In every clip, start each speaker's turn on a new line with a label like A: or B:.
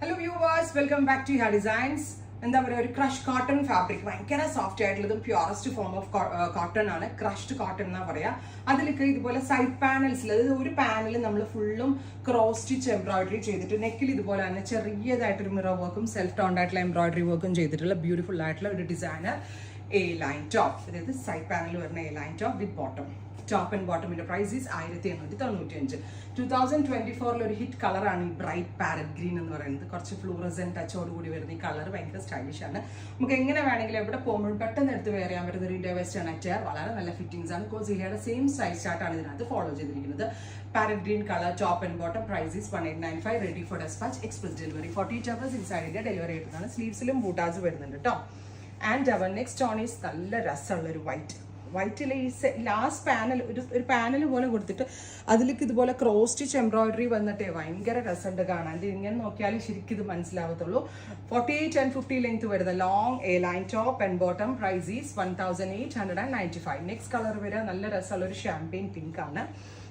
A: Hello viewers, welcome back to Iha Designs. എന്താ പറയുക, ഒരു ക്രഷ് കോട്ടൺ ഫാബ്രിക് ഭയങ്കര സോഫ്റ്റ് ആയിട്ടുള്ളതും പ്യൂറസ്റ്റ് ഫോം ഓഫ് കോട്ടൺ ആണ്. ക്രഷ്ഡ് കോട്ടൺ എന്നാ പറയാ. അതിലേക്ക് ഇതുപോലെ സൈഡ് പാനൽസിൽ, അതായത് ഒരു പാനൽ നമ്മൾ ഫുള്ളും ക്രോസ് സ്റ്റിച്ച് എംബ്രോയിഡറി ചെയ്തിട്ട് നെക്കിൽ ഇതുപോലെ തന്നെ ചെറിയതായിട്ടൊരു മിറർ വർക്കും സെൽഫ് ടോൺഡ് ആയിട്ടുള്ള എംബ്രോയിഡറി വർക്കും ചെയ്തിട്ടുള്ള ബ്യൂട്ടിഫുൾ ആയിട്ടുള്ള ഒരു ഡിസൈനർ എ ലൈൻ ടോപ്പ്. അതായത് സൈഡ് പാനൽ വരുന്ന A line top with bottom. Top and ബോട്ടമിന്റെ പ്രൈസ് ഈസ് 1895. 2024 ഒരു ഹിറ്റ് കളറാണ് ഈ ബ്രൈറ്റ് പാരറ്റ് ഗ്രീൻ എന്ന് പറയുന്നത്. കുറച്ച് ഫ്ലൂറസൻ ടച്ചോട് കൂടി വരുന്ന ഈ കളർ ഭയങ്കര സ്റ്റൈലിഷ് ആണ്. നമുക്ക് എങ്ങനെ വേണമെങ്കിലും എവിടെ പോകുമ്പോൾ പെട്ടെന്ന് എടുത്ത് വെയർ ചെയ്യാൻ പറ്റുന്ന ഒരു ഇന്ത്യ വെസ്റ്റേൺ അറ്റയർ. വളരെ നല്ല ഫിറ്റിംഗ്സ് ആണ്. ബിക്കോസ് ഇഹയുടെ സെയിം സ്റ്റൈൽ ചാർട്ടാണ് ഇതിനകത്ത് ഫോളോ ചെയ്തിരിക്കുന്നത്. Parrot green colour, top and bottom, price is 1895. Ready for despatch, express delivery. 48 hours inside India delivery ആയിട്ടാണ്. സ്ലീവ്സിലും ബൂട്ടാസ് വരുന്നുണ്ട് കേട്ടോ. And our next one is നല്ല രസമുള്ളൊരു വൈറ്റിൽ ഈ ലാസ്റ്റ് പാനൽ ഒരു പാനൽ പോലെ കൊടുത്തിട്ട് അതിലേക്ക് ഇതുപോലെ ക്രോസ് സ്റ്റിച്ച് എംബ്രോയിഡറി വന്നിട്ടേ ഭയങ്കര രസമുണ്ട് കാണാൻ. ഇങ്ങനെ നോക്കിയാലും ശരിക്കും ഇത് മനസ്സിലാവത്തുള്ളൂ. 48 and 50 ലെങ്ത് വരുന്ന long A line top and bottom, price is 1895. Next colour വരെ നല്ല രസമുള്ള ഒരു ഷാമ്പെയിൻ പിങ്ക് ആണ്.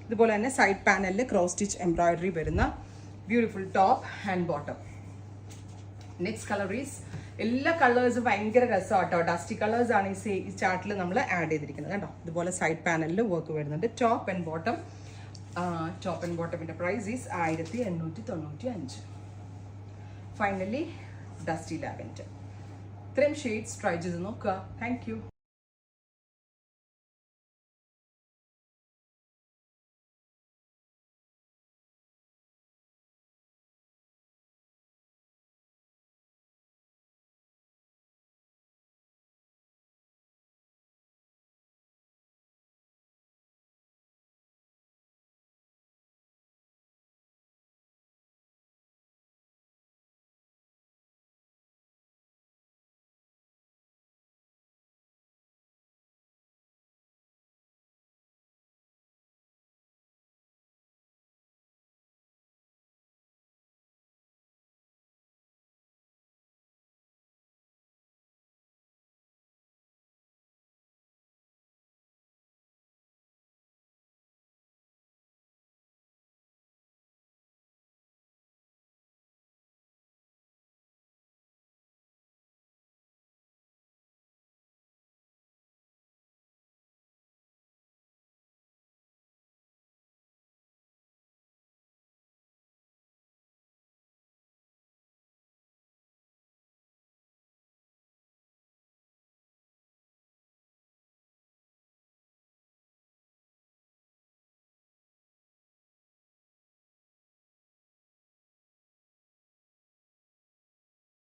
A: ഇതുപോലെ തന്നെ സൈഡ് പാനലിൽ ക്രോസ് സ്റ്റിച്ച് എംബ്രോയിഡറി വരുന്ന beautiful top and bottom. Next colour is, എല്ലാ കളേഴ്സും ഭയങ്കര രസമാട്ടോ. ഡസ്റ്റി കളേഴ്സ് ആണ് ഈ ചാർട്ടിൽ നമ്മൾ ആഡ് ചെയ്തിരിക്കുന്നത് കേട്ടോ. ഇതുപോലെ സൈഡ് പാനലിൽ വർക്ക് വരുന്നുണ്ട്. ടോപ്പ് ആൻഡ് ബോട്ടമിന്റെ price is 1895. Finally dusty lavender. ഇത്രയും ഷെയ്ഡ്സ് ട്രൈ ചെയ്ത് നോക്കുക. Thank U.